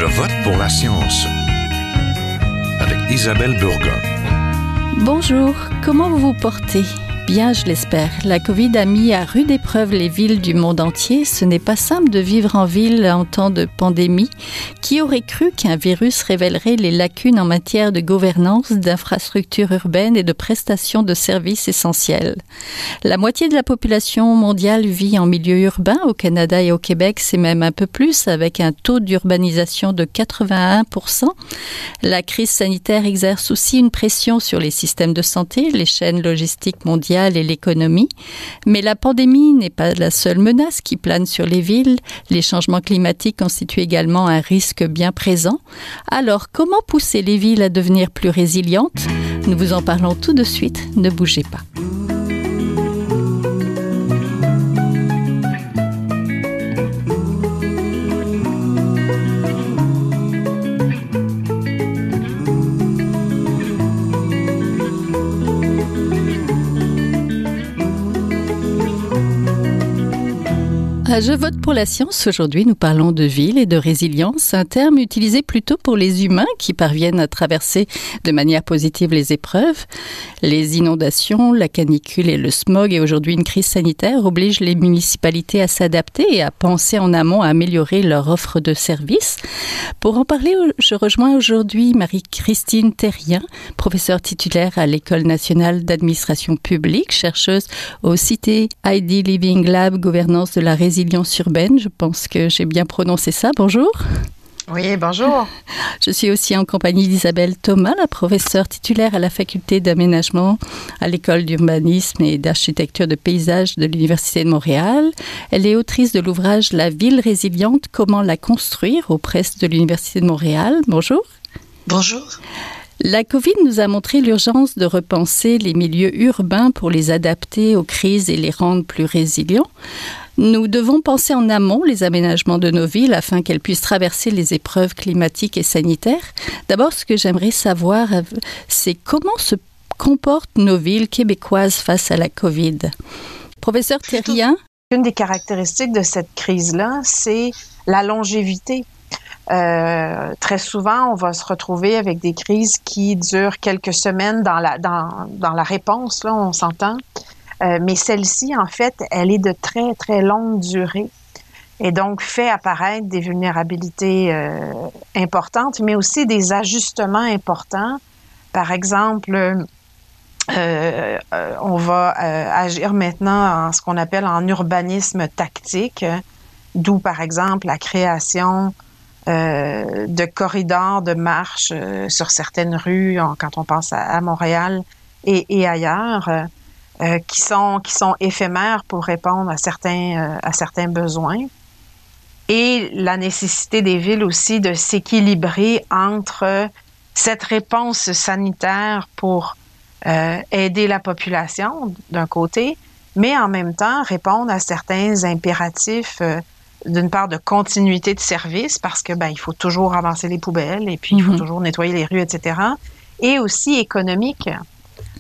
Je vote pour la science avec Isabelle Burgon. Bonjour, comment vous vous portez ? Bien, je l'espère. La Covid a mis à rude épreuve les villes du monde entier. Ce n'est pas simple de vivre en ville en temps de pandémie. Qui aurait cru qu'un virus révélerait les lacunes en matière de gouvernance, d'infrastructures urbaines et de prestations de services essentiels? La moitié de la population mondiale vit en milieu urbain. Au Canada et au Québec, c'est même un peu plus, avec un taux d'urbanisation de 81%. La crise sanitaire exerce aussi une pression sur les systèmes de santé, les chaînes logistiques mondiales et l'économie. Mais la pandémie n'est pas la seule menace qui plane sur les villes. Les changements climatiques constituent également un risque bien présent. Alors, comment pousser les villes à devenir plus résilientes ? Nous vous en parlons tout de suite. Ne bougez pas. Je vote pour la science. Aujourd'hui, nous parlons de ville et de résilience, un terme utilisé plutôt pour les humains qui parviennent à traverser de manière positive les épreuves. Les inondations, la canicule et le smog et aujourd'hui une crise sanitaire obligent les municipalités à s'adapter et à penser en amont à améliorer leur offre de services. Pour en parler, je rejoins aujourd'hui Marie-Christine Therrien, professeure titulaire à l'École nationale d'administration publique, chercheuse au Cité ID Living Lab, gouvernance de la résilience urbaine. Je pense que j'ai bien prononcé ça. Bonjour. Oui, bonjour. Je suis aussi en compagnie d'Isabelle Thomas, la professeure titulaire à la faculté d'aménagement à l'École d'urbanisme et d'architecture de paysage de l'Université de Montréal. Elle est autrice de l'ouvrage La ville résiliente, comment la construire aux presses de l'Université de Montréal. Bonjour. Bonjour. La Covid nous a montré l'urgence de repenser les milieux urbains pour les adapter aux crises et les rendre plus résilients. Nous devons penser en amont les aménagements de nos villes afin qu'elles puissent traverser les épreuves climatiques et sanitaires. D'abord, ce que j'aimerais savoir, c'est comment se comportent nos villes québécoises face à la Covid. Professeur Therrien. Une des caractéristiques de cette crise-là, c'est la longévité. Très souvent, on va se retrouver avec des crises qui durent quelques semaines dans la réponse, là, on s'entend. Mais celle-ci, en fait, elle est de très, très longue durée et donc fait apparaître des vulnérabilités importantes, mais aussi des ajustements importants. Par exemple, on va agir maintenant en ce qu'on appelle en urbanisme tactique, d'où, par exemple, la création de corridors de marche sur certaines rues, quand on pense à Montréal et ailleurs, qui sont éphémères pour répondre à certains besoins. Et la nécessité des villes aussi de s'équilibrer entre cette réponse sanitaire pour aider la population d'un côté, mais en même temps répondre à certains impératifs d'une part de continuité de service, parce que il faut toujours ramasser les poubelles et puis il faut toujours nettoyer les rues, etc. Et aussi économique,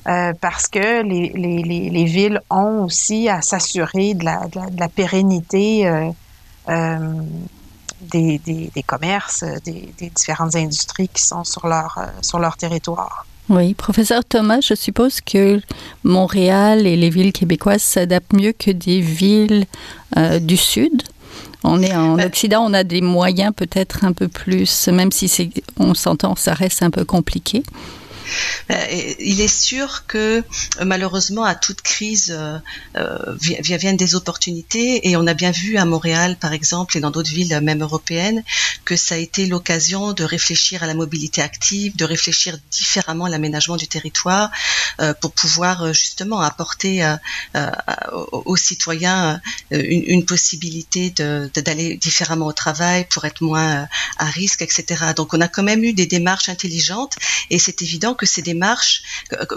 parce que les villes ont aussi à s'assurer de la pérennité des commerces, des différentes industries qui sont sur leur territoire. Oui, professeur Thomas, je suppose que Montréal et les villes québécoises s'adaptent mieux que des villes du Sud. On est en Occident, on a des moyens peut-être un peu plus, même si on s'entend, ça reste un peu compliqué. Il est sûr que malheureusement à toute crise viennent des opportunités et on a bien vu à Montréal par exemple et dans d'autres villes même européennes que ça a été l'occasion de réfléchir à la mobilité active, de réfléchir différemment à l'aménagement du territoire pour pouvoir justement apporter aux citoyens une possibilité d'aller différemment au travail pour être moins à risque, etc. Donc on a quand même eu des démarches intelligentes et c'est évident évident que ces démarches,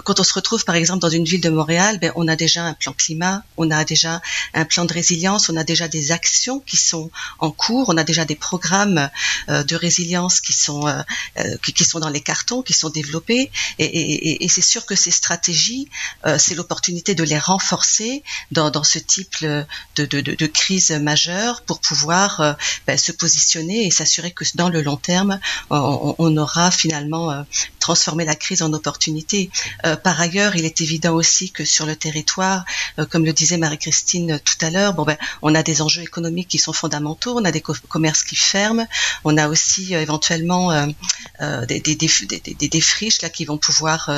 quand on se retrouve par exemple dans une ville de Montréal, on a déjà un plan climat, on a déjà un plan de résilience, on a déjà des actions qui sont en cours, on a déjà des programmes de résilience qui sont dans les cartons, qui sont développés, et c'est sûr que ces stratégies, c'est l'opportunité de les renforcer dans ce type de crise majeure pour pouvoir se positionner et s'assurer que dans le long terme, on aura finalement transformé la crise en opportunité. Par ailleurs, il est évident aussi que sur le territoire, comme le disait Marie-Christine tout à l'heure, on a des enjeux économiques qui sont fondamentaux, on a des commerces qui ferment, on a aussi éventuellement des friches là qui vont pouvoir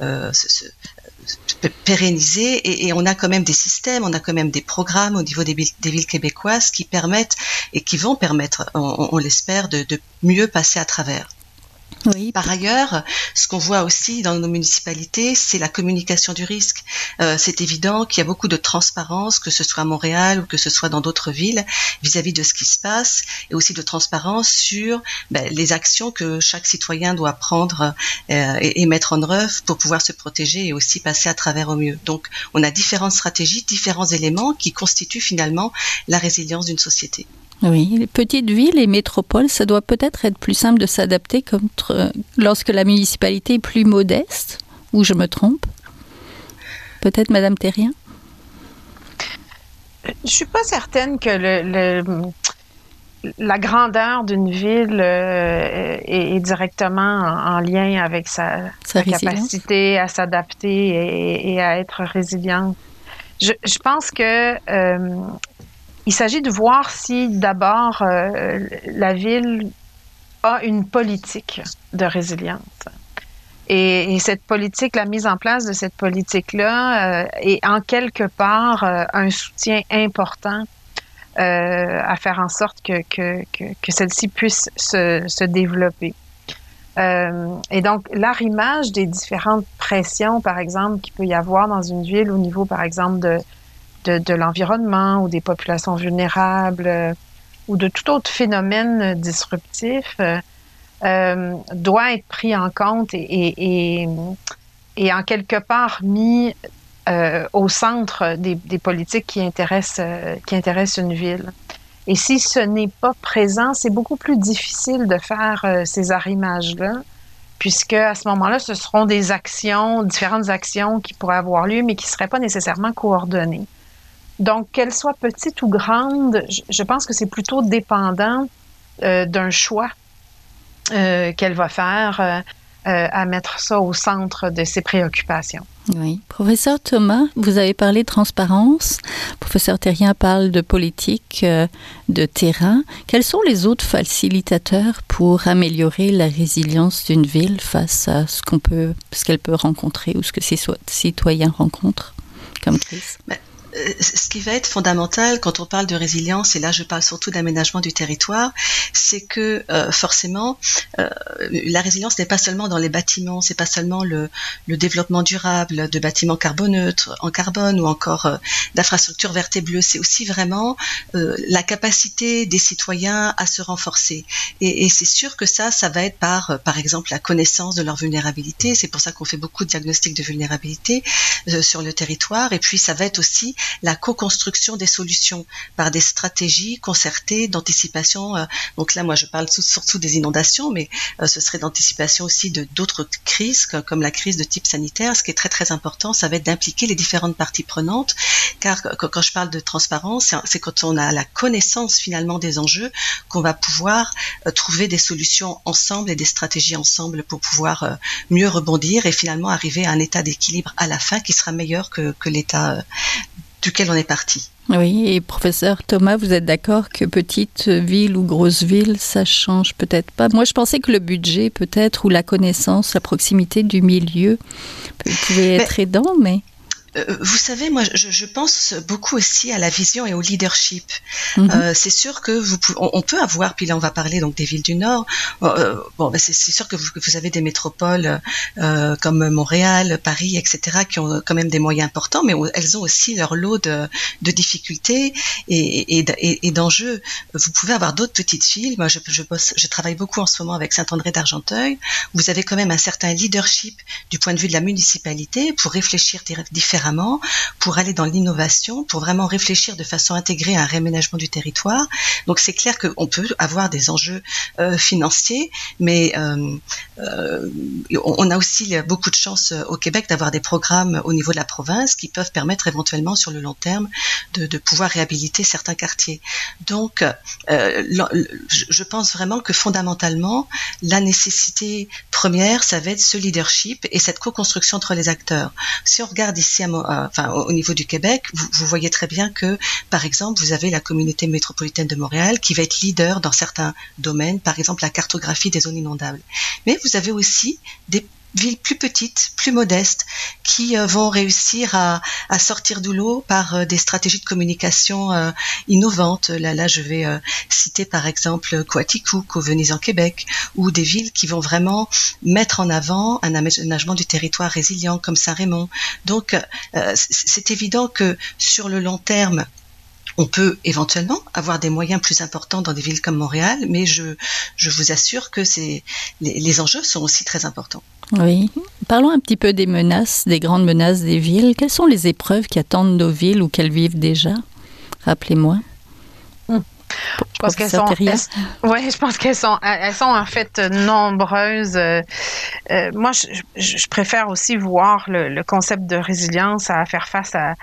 se pérenniser, et on a quand même des systèmes, on a quand même des programmes au niveau des villes québécoises qui permettent et qui vont permettre, on l'espère, de mieux passer à travers. Oui. Par ailleurs, ce qu'on voit aussi dans nos municipalités, c'est la communication du risque. C'est évident qu'il y a beaucoup de transparence, que ce soit à Montréal ou que ce soit dans d'autres villes, vis-à-vis de ce qui se passe, et aussi de transparence sur les actions que chaque citoyen doit prendre et mettre en œuvre pour pouvoir se protéger et aussi passer à travers au mieux. Donc, on a différentes stratégies, différents éléments qui constituent finalement la résilience d'une société. Oui, les petites villes et métropoles, ça doit peut-être être plus simple de s'adapter lorsque la municipalité est plus modeste, ou je me trompe? Peut-être Madame Thérien? Je suis pas certaine que la grandeur d'une ville est directement en lien avec sa capacité à s'adapter et à être résiliente. Je pense que il s'agit de voir si d'abord la ville a une politique de résilience. Et cette politique, la mise en place de cette politique-là est en quelque part un soutien important à faire en sorte que celle-ci puisse se développer. Et donc, l'arrimage des différentes pressions, par exemple, qu'il peut y avoir dans une ville au niveau, par exemple, de l'environnement ou des populations vulnérables ou de tout autre phénomène disruptif doit être pris en compte et en quelque part mis au centre des politiques qui intéressent une ville. Et si ce n'est pas présent, c'est beaucoup plus difficile de faire ces arrimages-là, puisque à ce moment-là, ce seront des actions, différentes actions qui pourraient avoir lieu, mais qui ne seraient pas nécessairement coordonnées. Donc, qu'elle soit petite ou grande, je pense que c'est plutôt dépendant d'un choix qu'elle va faire à mettre ça au centre de ses préoccupations. Oui. Professeur Thomas, vous avez parlé de transparence. Professeur Thérien parle de politique de terrain. Quels sont les autres facilitateurs pour améliorer la résilience d'une ville face à ce qu'elle peut rencontrer ou ce que ses citoyens rencontrent comme crise? Ce qui va être fondamental quand on parle de résilience, et là je parle surtout d'aménagement du territoire, c'est que forcément la résilience n'est pas seulement dans les bâtiments, c'est pas seulement le développement durable de bâtiments carboneutres en carbone ou encore d'infrastructures vertes et bleues, c'est aussi vraiment la capacité des citoyens à se renforcer. Et c'est sûr que ça va être par exemple la connaissance de leur vulnérabilité, c'est pour ça qu'on fait beaucoup de diagnostics de vulnérabilité sur le territoire, et puis ça va être aussi la co-construction des solutions par des stratégies concertées d'anticipation. Donc là, moi, je parle surtout des inondations, mais ce serait d'anticipation aussi d'autres crises, comme la crise de type sanitaire. Ce qui est très, très important, ça va être d'impliquer les différentes parties prenantes, car quand je parle de transparence, c'est quand on a la connaissance finalement des enjeux qu'on va pouvoir trouver des solutions ensemble et des stratégies ensemble pour pouvoir mieux rebondir et finalement arriver à un état d'équilibre à la fin qui sera meilleur que l'état duquel on est parti. Oui, et professeur Thomas, vous êtes d'accord que petite ville ou grosse ville, ça change peut-être pas? Moi, je pensais que le budget peut-être, ou la connaissance, la proximité du milieu pouvait être aidant, mais... Vous savez, moi, je pense beaucoup aussi à la vision et au leadership. C'est sûr que on peut avoir, puis là on va parler donc des villes du Nord. C'est sûr que vous avez des métropoles comme Montréal, Paris, etc., qui ont quand même des moyens importants, mais elles ont aussi leur lot de difficultés et d'enjeux. Vous pouvez avoir d'autres petites villes. Moi, je travaille beaucoup en ce moment avec Saint-André d'Argenteuil. Vous avez quand même un certain leadership du point de vue de la municipalité pour réfléchir différemment, pour aller dans l'innovation, pour vraiment réfléchir de façon intégrée à un réaménagement du territoire. Donc c'est clair qu'on peut avoir des enjeux financiers, mais on a aussi beaucoup de chance au Québec d'avoir des programmes au niveau de la province qui peuvent permettre éventuellement sur le long terme de pouvoir réhabiliter certains quartiers. Donc je pense vraiment que fondamentalement la nécessité première, ça va être ce leadership et cette co-construction entre les acteurs. Si on regarde ici au niveau du Québec, vous voyez très bien que, par exemple, vous avez la communauté métropolitaine de Montréal qui va être leader dans certains domaines, par exemple la cartographie des zones inondables. Mais vous avez aussi des villes plus petites, plus modestes, qui vont réussir à sortir du lot par des stratégies de communication innovantes. Là, je vais citer par exemple Coaticook ou Venise en Québec, ou des villes qui vont vraiment mettre en avant un aménagement du territoire résilient comme Saint-Raymond. Donc, c'est évident que sur le long terme, on peut éventuellement avoir des moyens plus importants dans des villes comme Montréal, mais je vous assure que les enjeux sont aussi très importants. Oui. Parlons un petit peu des menaces, des grandes menaces des villes. Quelles sont les épreuves qui attendent nos villes ou qu'elles vivent déjà? Rappelez-moi. Je pense qu'elles sont. Je pense qu'elles sont en fait nombreuses. Moi, je préfère aussi voir le concept de résilience à faire face à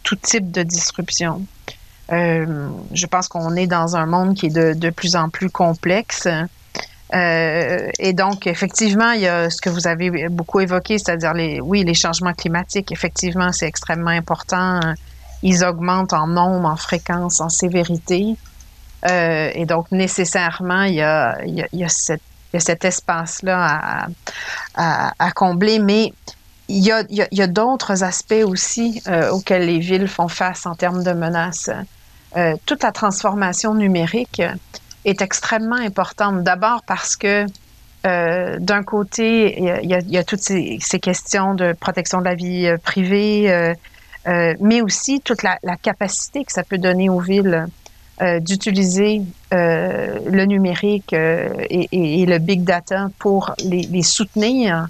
tout type de disruption. Je pense qu'on est dans un monde qui est de plus en plus complexe. Et donc, effectivement, il y a ce que vous avez beaucoup évoqué, c'est-à-dire les changements climatiques. Effectivement, c'est extrêmement important. Ils augmentent en nombre, en fréquence, en sévérité. Et donc, nécessairement, il y a cet espace-là à combler. Mais il y a d'autres aspects aussi auxquels les villes font face en termes de menaces. Toute la transformation numérique est extrêmement importante. D'abord parce que d'un côté, il y a toutes ces questions de protection de la vie privée, mais aussi toute la capacité que ça peut donner aux villes d'utiliser le numérique et le big data pour les soutenir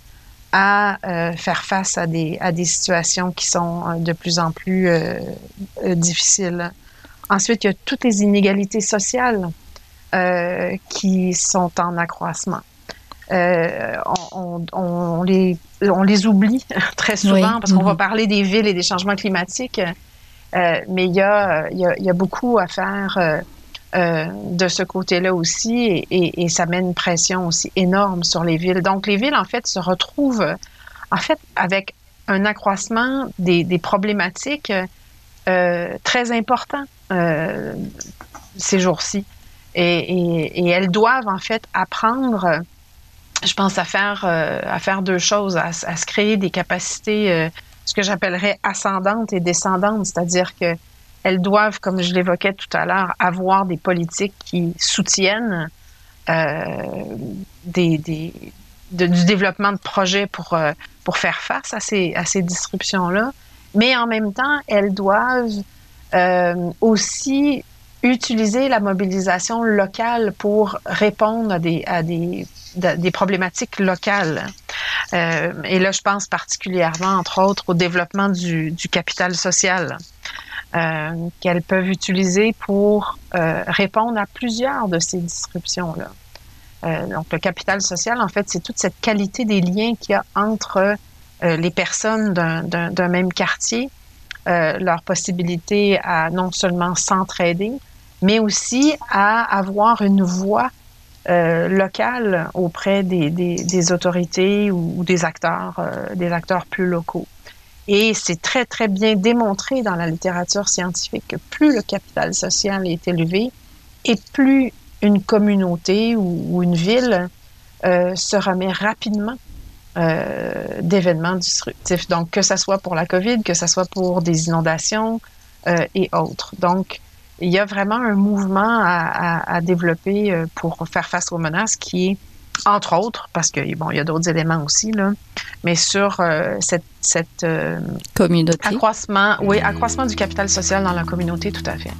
à faire face à des situations qui sont de plus en plus difficiles. Ensuite, il y a toutes les inégalités sociales qui sont en accroissement. On les oublie très souvent parce qu'on va parler des villes et des changements climatiques, mais il y a beaucoup à faire de ce côté-là aussi et ça met une pression aussi énorme sur les villes. Donc, les villes, en fait, se retrouvent avec un accroissement des problématiques très importants ces jours-ci. Et elles doivent, en fait, apprendre, je pense, à faire deux choses, à se créer des capacités, ce que j'appellerais ascendantes et descendantes, c'est-à-dire que elles doivent, comme je l'évoquais tout à l'heure, avoir des politiques qui soutiennent du développement de projets pour faire face à ces disruptions-là. Mais en même temps, elles doivent aussi utiliser la mobilisation locale pour répondre à des problématiques locales. Et là, je pense particulièrement, entre autres, au développement du capital social qu'elles peuvent utiliser pour répondre à plusieurs de ces disruptions-là. Donc, le capital social, en fait, c'est toute cette qualité des liens qu'il y a entre les personnes d'un même quartier, leur possibilité à non seulement s'entraider, mais aussi à avoir une voix locale auprès des autorités ou des acteurs plus locaux. Et c'est très, très bien démontré dans la littérature scientifique que plus le capital social est élevé et plus une communauté ou une ville se remet rapidement d'événements disruptifs. Donc, que ce soit pour la COVID, que ce soit pour des inondations et autres. Donc, il y a vraiment un mouvement à développer pour faire face aux menaces qui est, entre autres, parce que bon, il y a d'autres éléments aussi, là, mais sur cette communauté. Accroissement du capital social dans la communauté, tout à fait.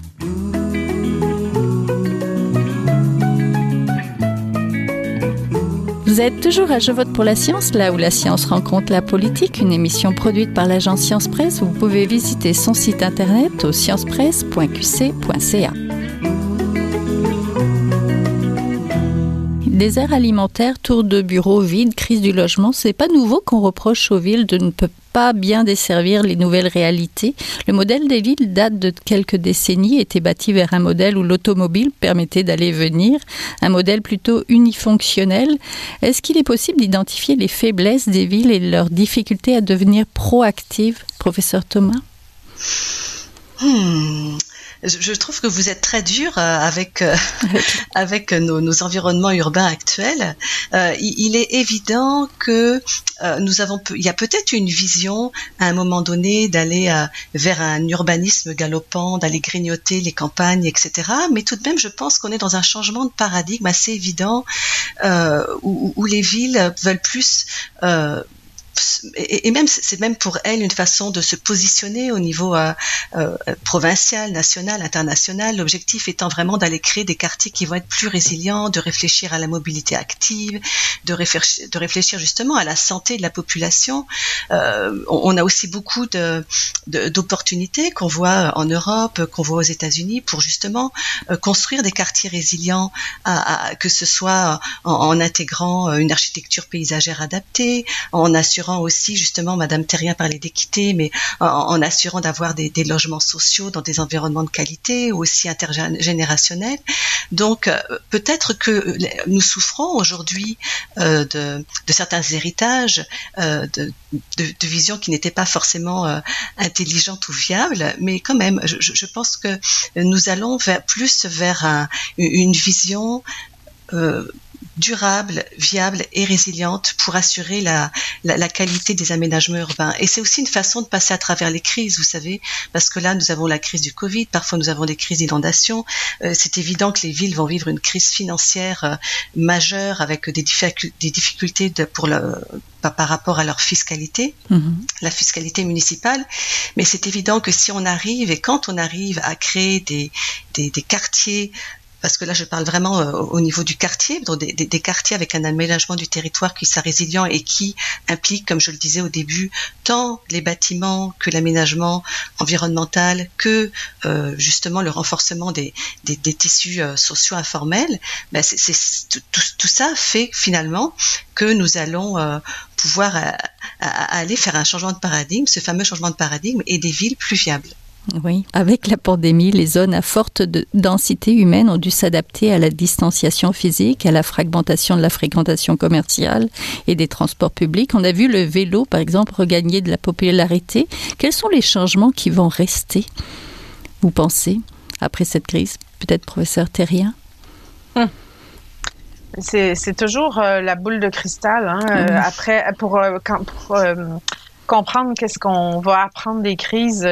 Vous êtes toujours à Je vote pour la science, là où la science rencontre la politique, une émission produite par l'agence Science Presse. Vous pouvez visiter son site internet au sciencepresse.qc.ca. Désert alimentaire, tour de bureaux vides, crise du logement, c'est pas nouveau qu'on reproche aux villes de ne pas bien desservir les nouvelles réalités. Le modèle des villes date de quelques décennies, était bâti vers un modèle où l'automobile permettait d'aller et venir, un modèle plutôt unifonctionnel. Est-ce qu'il est possible d'identifier les faiblesses des villes et leurs difficultés à devenir proactives, professeur Thomas? Je trouve que vous êtes très dur avec nos environnements urbains actuels. Il est évident que il y a peut-être une vision à un moment donné d'aller vers un urbanisme galopant, d'aller grignoter les campagnes, etc. Mais tout de même, je pense qu'on est dans un changement de paradigme assez évident où les villes veulent plus et même c'est même pour elle une façon de se positionner au niveau provincial, national, international. L'objectif étant vraiment d'aller créer des quartiers qui vont être plus résilients, de réfléchir à la mobilité active, de réfléchir justement à la santé de la population. On a aussi beaucoup d'opportunités qu'on voit en Europe, qu'on voit aux États-Unis pour justement construire des quartiers résilients, que ce soit en intégrant une architecture paysagère adaptée, en assurant aussi, justement, Madame Terrien parlait d'équité, mais en assurant d'avoir des logements sociaux dans des environnements de qualité, aussi intergénérationnels. Donc, peut-être que nous souffrons aujourd'hui de certains héritages, de visions qui n'étaient pas forcément intelligentes ou viables, mais quand même, je pense que nous allons plus vers une vision durable, viable et résiliente pour assurer la qualité des aménagements urbains. Et c'est aussi une façon de passer à travers les crises, vous savez, parce que là, nous avons la crise du Covid, parfois nous avons des crises d'inondation. C'est évident que les villes vont vivre une crise financière majeure avec des difficultés par rapport à leur fiscalité, la fiscalité municipale. Mais c'est évident que si on arrive, et quand on arrive à créer des quartiers, parce que là, je parle vraiment au niveau du quartier, donc des quartiers avec un aménagement du territoire qui soit résilient et qui implique, comme je le disais au début, tant les bâtiments que l'aménagement environnemental que justement le renforcement des tissus sociaux informels. Ben tout ça fait finalement que nous allons pouvoir aller faire un changement de paradigme, ce fameux changement de paradigme, et des villes plus viables. Oui, avec la pandémie, les zones à forte densité humaine ont dû s'adapter à la distanciation physique, à la fragmentation de la fréquentation commerciale et des transports publics. On a vu le vélo, par exemple, regagner de la popularité. Quels sont les changements qui vont rester, vous pensez, après cette crise? Peut-être professeur Terrien? C'est toujours la boule de cristal. Après, pour comprendre qu'est-ce qu'on va apprendre des crises...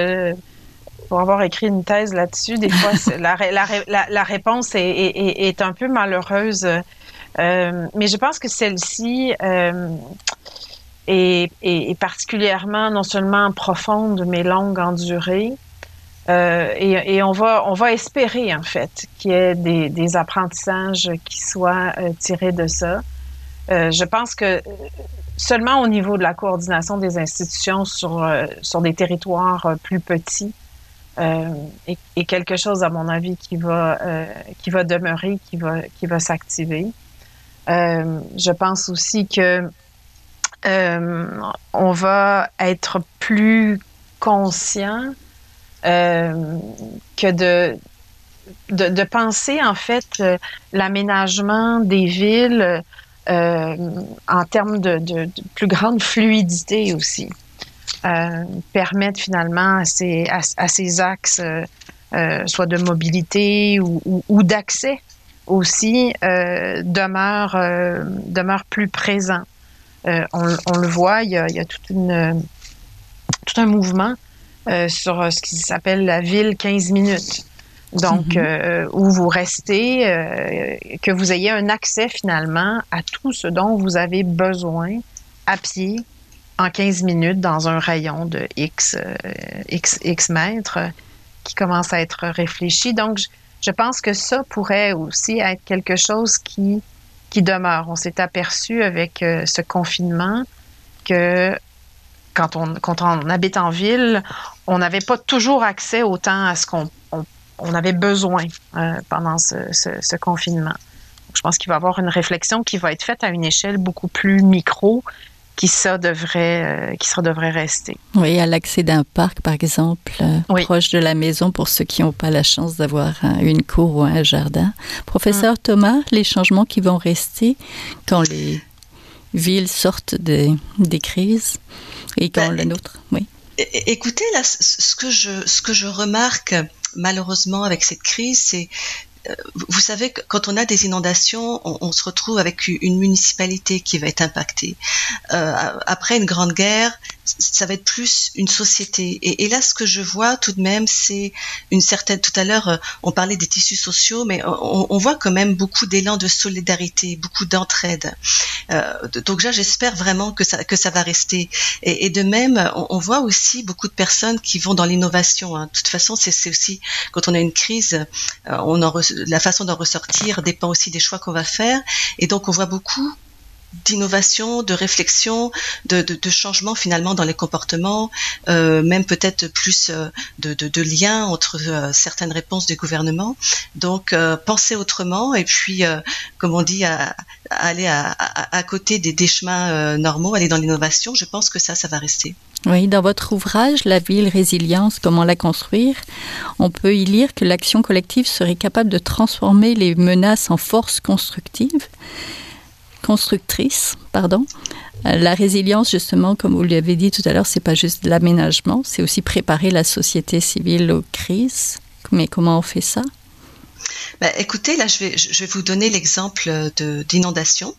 pour avoir écrit une thèse là-dessus, des fois, la réponse est un peu malheureuse. Mais je pense que celle-ci est particulièrement non seulement profonde, mais longue en durée. Et on va espérer, en fait, qu'il y ait des apprentissages qui soient tirés de ça. Je pense que seulement au niveau de la coordination des institutions sur des territoires plus petits, et quelque chose, à mon avis, qui va demeurer, qui va s'activer. Je pense aussi que on va être plus conscient que de penser, en fait, l'aménagement des villes en termes de plus grande fluidité aussi. Permettre finalement à ces axes, soit de mobilité ou d'accès aussi, demeure plus présent. on le voit, il y a tout un mouvement sur ce qui s'appelle la ville 15 minutes. Donc, où vous restez, que vous ayez un accès finalement à tout ce dont vous avez besoin à pied en 15 minutes dans un rayon de X mètres qui commence à être réfléchi. Donc, je pense que ça pourrait aussi être quelque chose qui demeure. On s'est aperçu avec ce confinement que quand on habite en ville, on n'avait pas toujours accès autant à ce qu'on avait besoin pendant ce confinement. Donc, je pense qu'il va y avoir une réflexion qui va être faite à une échelle beaucoup plus micro qui devrait rester. Oui, à l'accès d'un parc, par exemple, proche de la maison pour ceux qui n'ont pas la chance d'avoir une cour ou un jardin. Professeur Thomas, les changements qui vont rester quand les villes sortent des crises et quand la nôtre, oui. Écoutez, là, ce que je remarque malheureusement avec cette crise, c'est vous savez que quand on a des inondations, on se retrouve avec une municipalité qui va être impactée. Après une grande guerre, ça va être plus une société. Et là, ce que je vois tout de même, c'est une certaine... Tout à l'heure, on parlait des tissus sociaux, mais on voit quand même beaucoup d'élan de solidarité, beaucoup d'entraide. Donc là, j'espère vraiment que ça va rester. Et de même, on voit aussi beaucoup de personnes qui vont dans l'innovation. Hein. De toute façon, c'est aussi, quand on a une crise, la façon d'en ressortir dépend aussi des choix qu'on va faire. Et donc, on voit beaucoup d'innovation, de réflexion, de changement finalement dans les comportements, même peut-être plus de liens entre certaines réponses du gouvernement. Donc, penser autrement et puis, comme on dit, aller à côté des chemins normaux, aller dans l'innovation, je pense que ça va rester. Oui, dans votre ouvrage, La ville résilience, comment la construire, on peut y lire que l'action collective serait capable de transformer les menaces en forces constructrices. La résilience, justement, comme vous l'avez dit tout à l'heure, c'est pas juste de l'aménagement, c'est aussi préparer la société civile aux crises. Mais comment on fait ça? Écoutez, là, je vais vous donner l'exemple d'inondation,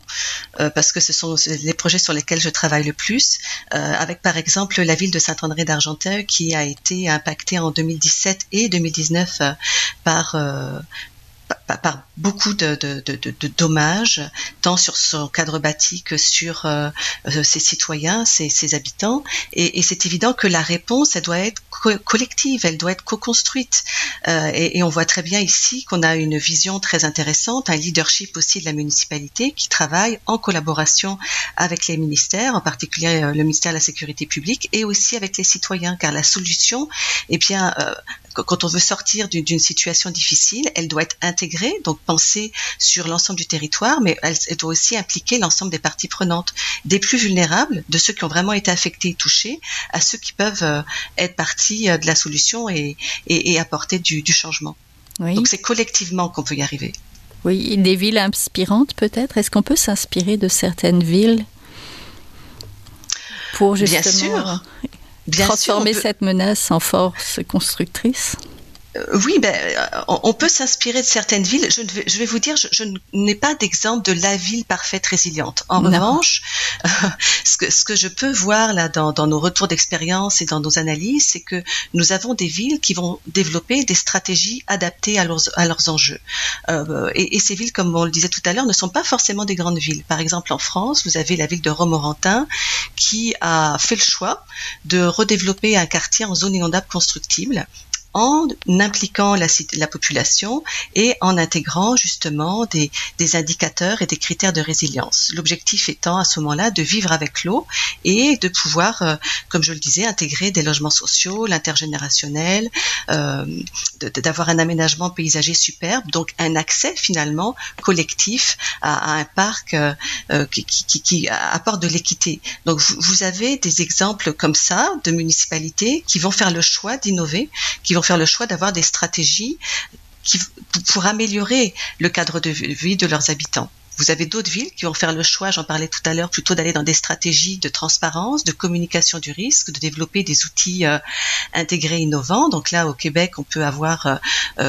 parce que ce sont les projets sur lesquels je travaille le plus, avec par exemple la ville de Saint-André d'Argenteuil qui a été impactée en 2017 et 2019 par beaucoup de dommages, tant sur son cadre bâti que sur ses citoyens, ses habitants. Et c'est évident que la réponse, elle doit être collective, elle doit être co-construite. Et on voit très bien ici qu'on a une vision très intéressante, un leadership aussi de la municipalité qui travaille en collaboration avec les ministères, en particulier le ministère de la Sécurité publique, et aussi avec les citoyens, car la solution, quand on veut sortir d'une situation difficile, elle doit être intégrée, donc penser sur l'ensemble du territoire, mais elle doit aussi impliquer l'ensemble des parties prenantes, des plus vulnérables, de ceux qui ont vraiment été affectés et touchés, à ceux qui peuvent être partie de la solution et apporter du changement. Oui. Donc c'est collectivement qu'on peut y arriver. Oui, des villes inspirantes peut-être. Est-ce qu'on peut s'inspirer de certaines villes pour justement transformer cette menace en force constructrice? Oui, on peut s'inspirer de certaines villes. Je vais vous dire, je n'ai pas d'exemple de la ville parfaite résiliente. En revanche, ce que je peux voir là dans nos retours d'expérience et dans nos analyses, c'est que nous avons des villes qui vont développer des stratégies adaptées à leurs enjeux. Et ces villes, comme on le disait tout à l'heure, ne sont pas forcément des grandes villes. Par exemple, en France, vous avez la ville de Romorantin qui a fait le choix de redévelopper un quartier en zone inondable constructible, en impliquant la population et en intégrant justement des indicateurs et des critères de résilience. L'objectif étant à ce moment-là de vivre avec l'eau et de pouvoir, comme je le disais, intégrer des logements sociaux, l'intergénérationnel, d'avoir un aménagement paysager superbe, donc un accès finalement collectif à un parc qui apporte de l'équité. Donc vous avez des exemples comme ça de municipalités qui vont faire le choix d'innover, qui vont faire le choix d'avoir des stratégies pour améliorer le cadre de vie de leurs habitants. vous avez d'autres villes qui vont faire le choix, j'en parlais tout à l'heure, plutôt d'aller dans des stratégies de transparence, de communication du risque, de développer des outils intégrés innovants. Donc là, au Québec, on peut avoir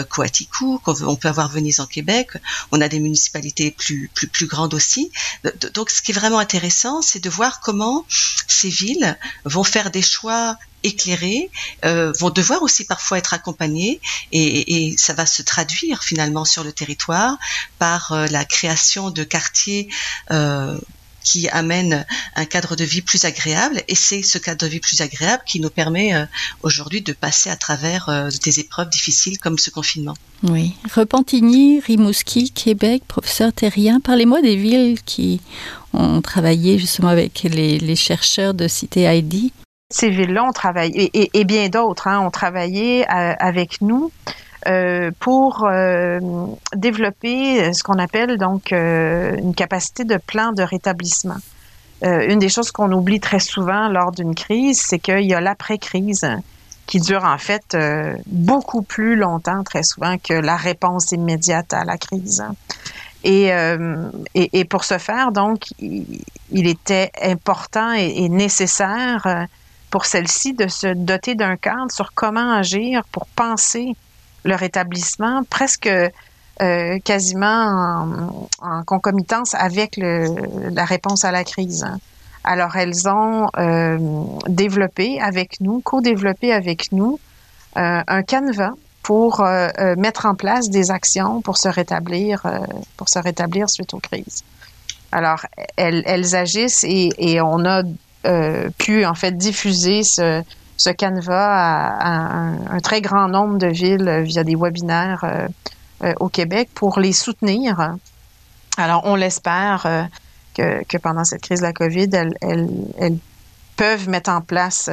Coaticook, on peut avoir Venise en Québec, on a des municipalités plus grandes aussi. Donc ce qui est vraiment intéressant, c'est de voir comment ces villes vont faire des choix éclairés, vont devoir aussi parfois être accompagnés et ça va se traduire finalement sur le territoire par la création de quartiers qui amènent un cadre de vie plus agréable, et c'est ce cadre de vie plus agréable qui nous permet aujourd'hui de passer à travers des épreuves difficiles comme ce confinement. Oui. Repentigny, Rimouski, Québec, professeur Thérien, parlez-moi des villes qui ont travaillé justement avec les chercheurs de Cité Heidi. Ces villes-là ont travaillé, et bien d'autres, ont travaillé avec nous pour développer ce qu'on appelle donc une capacité de plan de rétablissement. Une des choses qu'on oublie très souvent lors d'une crise, c'est qu'il y a l'après-crise qui dure en fait beaucoup plus longtemps, très souvent, que la réponse immédiate à la crise. Et pour ce faire, donc, il était important et nécessaire pour celle-ci de se doter d'un cadre sur comment agir pour penser le rétablissement presque quasiment en concomitance avec la réponse à la crise. Alors, elles ont co-développé avec nous un canevas pour mettre en place des actions pour se rétablir suite aux crises. Alors, elles agissent et on a pu en fait diffuser ce canevas à un très grand nombre de villes via des webinaires au Québec pour les soutenir. Alors, on l'espère que pendant cette crise de la COVID, elles peuvent mettre en place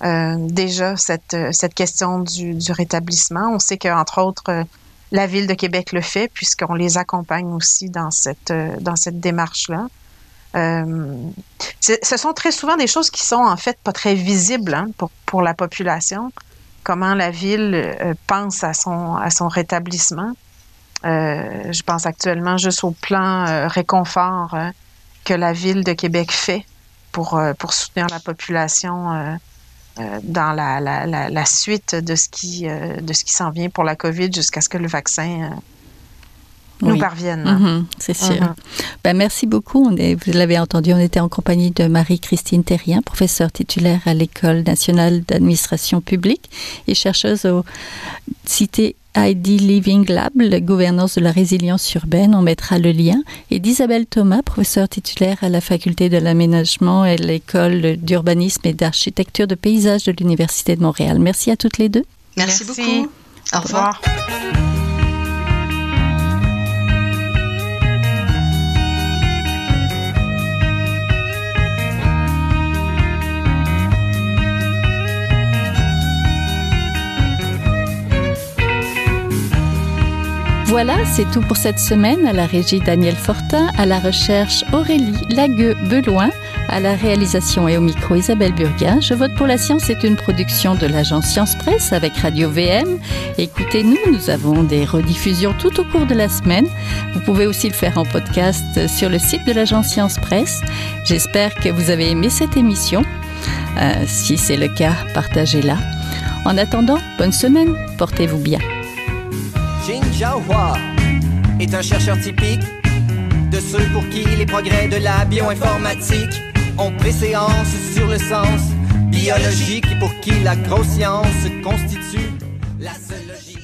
déjà cette question du rétablissement. On sait qu'entre autres, la Ville de Québec le fait puisqu'on les accompagne aussi dans cette démarche-là. Ce sont très souvent des choses qui sont en fait pas très visibles pour la population. Comment la ville pense à son rétablissement. Je pense actuellement juste au plan réconfort que la Ville de Québec fait pour soutenir la population dans la suite de ce qui s'en vient pour la COVID jusqu'à ce que le vaccin nous parviennent. C'est sûr. Merci beaucoup. Vous l'avez entendu, on était en compagnie de Marie-Christine Thérien, professeure titulaire à l'École nationale d'administration publique et chercheuse au Cité Heidi Living Lab, la gouvernance de la résilience urbaine. On mettra le lien. Et d'Isabelle Thomas, professeure titulaire à la Faculté de l'aménagement et l'École d'urbanisme et d'architecture de paysage de l'Université de Montréal. Merci à toutes les deux. Merci beaucoup. Au revoir. Voilà, c'est tout pour cette semaine. À la régie Daniel Fortin, à la recherche Aurélie Lagueux-Beloin, à la réalisation et au micro Isabelle Burguin. Je vote pour la science est une production de l'agence Science Presse avec Radio VM. Écoutez-nous, nous avons des rediffusions tout au cours de la semaine. Vous pouvez aussi le faire en podcast sur le site de l'agence Science Presse. J'espère que vous avez aimé cette émission. Si c'est le cas, partagez-la. En attendant, bonne semaine, portez-vous bien. Jin Jiahua est un chercheur typique de ceux pour qui les progrès de la bioinformatique ont préséance sur le sens biologique et pour qui la grosse science constitue la seule logique.